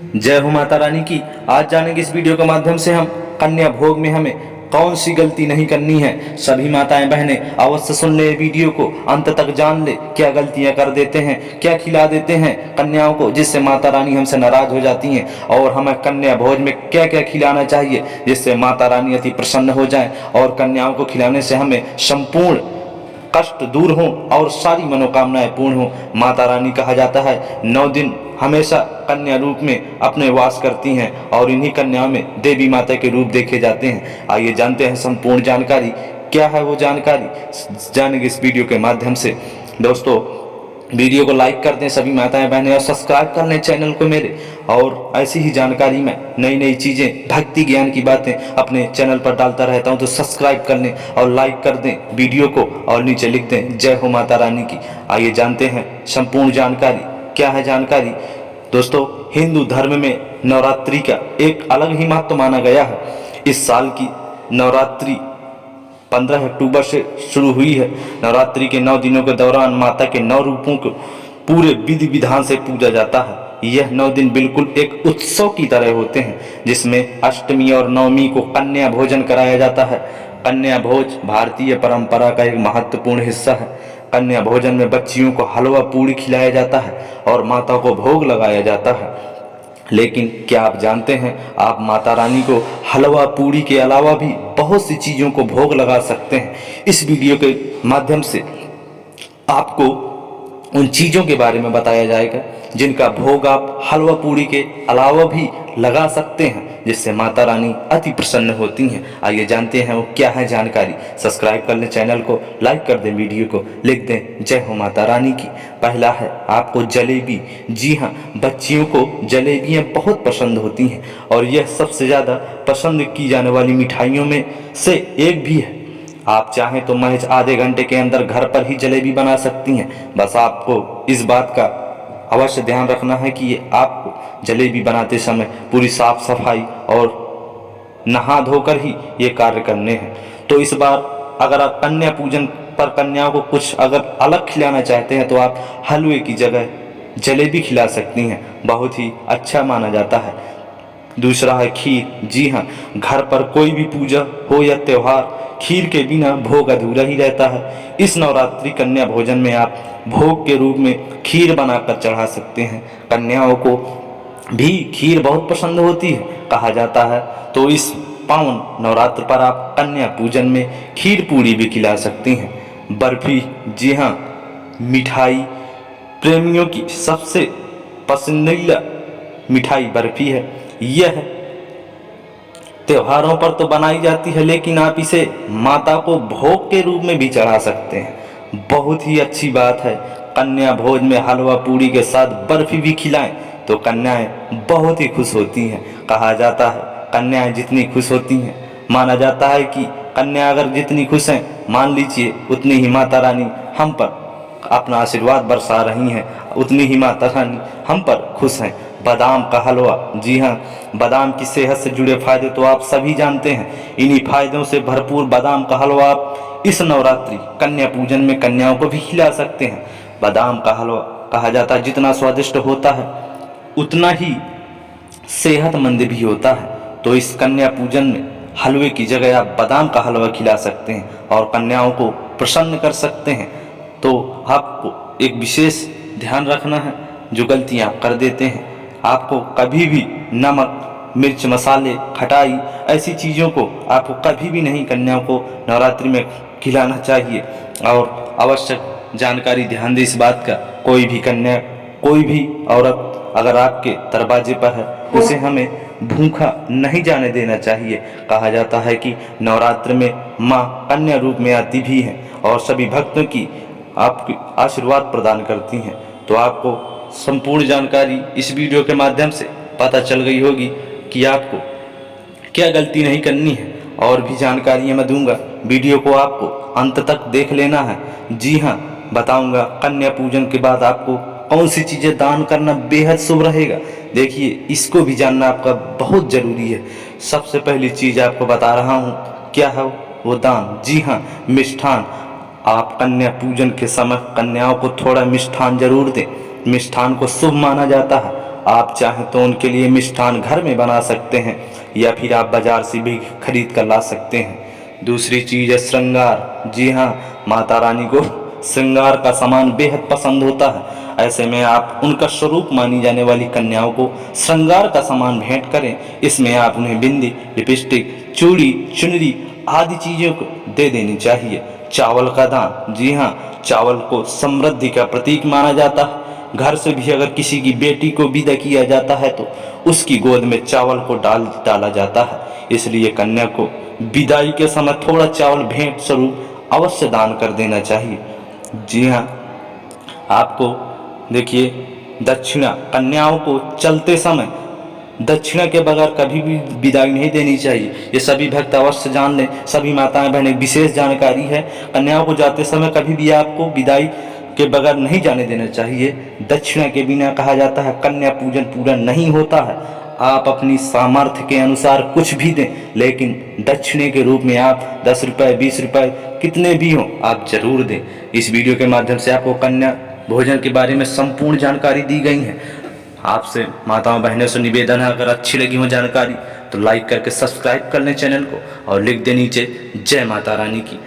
जय हो माता रानी की। आज जानेंगे इस वीडियो के माध्यम से हम कन्या भोग में हमें कौन सी गलती नहीं करनी है। सभी माताएं बहनें अवश्य सुन ले वीडियो को, अंत तक जान ले क्या गलतियां कर देते हैं, क्या खिला देते हैं कन्याओं को जिससे माता रानी हमसे नाराज हो जाती हैं, और हमें कन्या भोज में क्या क्या खिलाना चाहिए जिससे माता रानी अति प्रसन्न हो जाएं, और कन्याओं को खिलाने से हमें संपूर्ण कष्ट दूर हों और सारी मनोकामनाएं पूर्ण हों। माता रानी कहा जाता है 9 दिन हमेशा कन्या रूप में अपने वास करती हैं और इन्हीं कन्याओं में देवी माता के रूप देखे जाते हैं। आइए जानते हैं संपूर्ण जानकारी। क्या है वो जानकारी, जानेंगे इस वीडियो के माध्यम से। दोस्तों, वीडियो को लाइक कर दें सभी माताएं बहनें और सब्सक्राइब कर लें चैनल को मेरे, और ऐसी ही जानकारी में नई नई चीज़ें, भक्ति ज्ञान की बातें अपने चैनल पर डालता रहता हूं, तो सब्सक्राइब कर लें और लाइक कर दें वीडियो को और नीचे लिख दें जय हो माता रानी की। आइए जानते हैं संपूर्ण जानकारी। क्या है जानकारी दोस्तों, हिंदू धर्म में नवरात्रि का एक अलग ही महत्व माना गया है। इस साल की नवरात्रि 15 अक्टूबर से शुरू हुई है। नवरात्रि के 9 दिनों के दौरान माता के 9 रूपों को पूरे विधि विधान से पूजा जाता है। यह 9 दिन बिल्कुल एक उत्सव की तरह होते हैं, जिसमें अष्टमी और नवमी को कन्या भोजन कराया जाता है। कन्या भोज भारतीय परंपरा का एक महत्वपूर्ण हिस्सा है। कन्या भोजन में बच्चियों को हलवा पूड़ी खिलाया जाता है और माता को भोग लगाया जाता है। लेकिन क्या आप जानते हैं, आप माता रानी को हलवा पूड़ी के अलावा भी बहुत सी चीज़ों को भोग लगा सकते हैं। इस वीडियो के माध्यम से आपको उन चीज़ों के बारे में बताया जाएगा जिनका भोग आप हलवा पूड़ी के अलावा भी लगा सकते हैं, जिससे माता रानी अति प्रसन्न होती हैं। आइए जानते हैं वो क्या है जानकारी। सब्सक्राइब कर लें चैनल को, लाइक कर दें वीडियो को, लिख दें जय हो माता रानी की। पहला है आपको जलेबी। जी हाँ, बच्चियों को जलेबियाँ बहुत पसंद होती हैं और यह सबसे ज़्यादा पसंद की जाने वाली मिठाइयों में से एक भी है। आप चाहें तो महज आधे घंटे के अंदर घर पर ही जलेबी बना सकती हैं। बस आपको इस बात का अवश्य ध्यान रखना है कि ये आपको जलेबी बनाते समय पूरी साफ सफाई और नहा धोकर ही ये कार्य करने हैं। तो इस बार अगर आप कन्या पूजन पर कन्याओं को कुछ अगर अलग खिलाना चाहते हैं तो आप हलवे की जगह जलेबी खिला सकती हैं, बहुत ही अच्छा माना जाता है। दूसरा है खीर। जी हाँ, घर पर कोई भी पूजा हो या त्यौहार, खीर के बिना भोग अधूरा ही रहता है। इस नवरात्रि कन्या भोजन में आप भोग के रूप में खीर बनाकर चढ़ा सकते हैं। कन्याओं को भी खीर बहुत पसंद होती है कहा जाता है, तो इस पावन नवरात्र पर आप कन्या पूजन में खीर पूरी भी खिला सकती हैं। बर्फी। जी हाँ, मिठाई प्रेमियों की सबसे पसंदीदा मिठाई बर्फी है। यह त्योहारों पर तो बनाई जाती है, लेकिन आप इसे माता को भोग के रूप में भी चढ़ा सकते हैं। बहुत ही अच्छी बात है। कन्या भोज में हलवा पूड़ी के साथ बर्फी भी खिलाएं तो कन्याएं बहुत ही खुश होती हैं। कहा जाता है कन्याएं जितनी खुश होती हैं, माना जाता है कि कन्या अगर जितनी खुश हैं, मान लीजिए उतनी ही माता रानी हम पर अपना आशीर्वाद बरसा रही हैं, उतनी ही माता रानी हम पर खुश हैं। बादाम का हलवा। जी हाँ, बादाम की सेहत से जुड़े फायदे तो आप सभी जानते हैं। इन्हीं फायदों से भरपूर बादाम का हलवा आप इस नवरात्रि कन्या पूजन में कन्याओं को भी खिला सकते हैं। बादाम का हलवा कहा जाता है जितना स्वादिष्ट होता है उतना ही सेहतमंद भी होता है। तो इस कन्या पूजन में हलवे की जगह आप बादाम का हलवा खिला सकते हैं और कन्याओं को प्रसन्न कर सकते हैं। तो आपको एक विशेष ध्यान रखना है, जो गलतियाँ आप कर देते हैं, आपको कभी भी नमक, मिर्च, मसाले, खटाई ऐसी चीज़ों को आपको कभी भी नहीं कन्याओं को नवरात्रि में खिलाना चाहिए। और आवश्यक जानकारी ध्यान दें इस बात का, कोई भी कन्या, कोई भी औरत अगर आपके दरवाजे पर है, उसे हमें भूखा नहीं जाने देना चाहिए। कहा जाता है कि नवरात्र में माँ कन्या रूप में आती भी हैं और सभी भक्तों की आपकी आशीर्वाद प्रदान करती हैं। तो आपको संपूर्ण जानकारी इस वीडियो के माध्यम से पता चल गई होगी कि आपको क्या गलती नहीं करनी है। और भी जानकारियाँ मैं दूंगा, वीडियो को आपको अंत तक देख लेना है। जी हाँ, बताऊंगा कन्या पूजन के बाद आपको कौन सी चीज़ें दान करना बेहद शुभ रहेगा। देखिए, इसको भी जानना आपका बहुत ज़रूरी है। सबसे पहली चीज़ आपको बता रहा हूँ, क्या है वो दान। जी हाँ, मिष्ठान। आप कन्या पूजन के समय कन्याओं को थोड़ा मिष्ठान जरूर दें। मिष्ठान को शुभ माना जाता है आप चाहें तो उनके लिए मिष्ठान घर में बना सकते हैं या फिर आप बाजार से भी खरीद कर ला सकते हैं। दूसरी चीज़ है श्रृंगार। जी हाँ, माता रानी को श्रृंगार का सामान बेहद पसंद होता है। ऐसे में आप उनका स्वरूप मानी जाने वाली कन्याओं को श्रृंगार का सामान भेंट करें। इसमें आप उन्हें बिंदी, लिपस्टिक, चूड़ी, चुनरी आदि चीज़ों को दे देनी चाहिए। चावल का दान। जी हाँ, चावल को समृद्धि का प्रतीक माना जाता है। घर से भी अगर किसी की बेटी को विदा किया जाता है तो उसकी गोद में चावल को डाला जाता है। इसलिए कन्या को विदाई के समय थोड़ा चावल भेंट स्वरूप अवश्य दान कर देना चाहिए। जी हाँ, आपको देखिए दक्षिणा, कन्याओं को चलते समय दक्षिणा के बगैर कभी भी विदाई नहीं देनी चाहिए। ये सभी भक्त अवश्य जान लें। सभी माताएं बहनें, विशेष जानकारी है, कन्याओं को जाते समय कभी भी आपको विदाई के बगैर नहीं जाने देना चाहिए। दक्षिणा के बिना कहा जाता है कन्या पूजन पूरा नहीं होता है। आप अपनी सामर्थ्य के अनुसार कुछ भी दें, लेकिन दक्षिणे के रूप में आप 10 रुपये, 20 रुपये, कितने भी हों, आप जरूर दें। इस वीडियो के माध्यम से आपको कन्या भोजन के बारे में संपूर्ण जानकारी दी गई है। आपसे माताओं बहनों से निवेदन है, अगर अच्छी लगी हो जानकारी तो लाइक करके सब्सक्राइब कर लें चैनल को और लिख दें नीचे जय माता रानी की।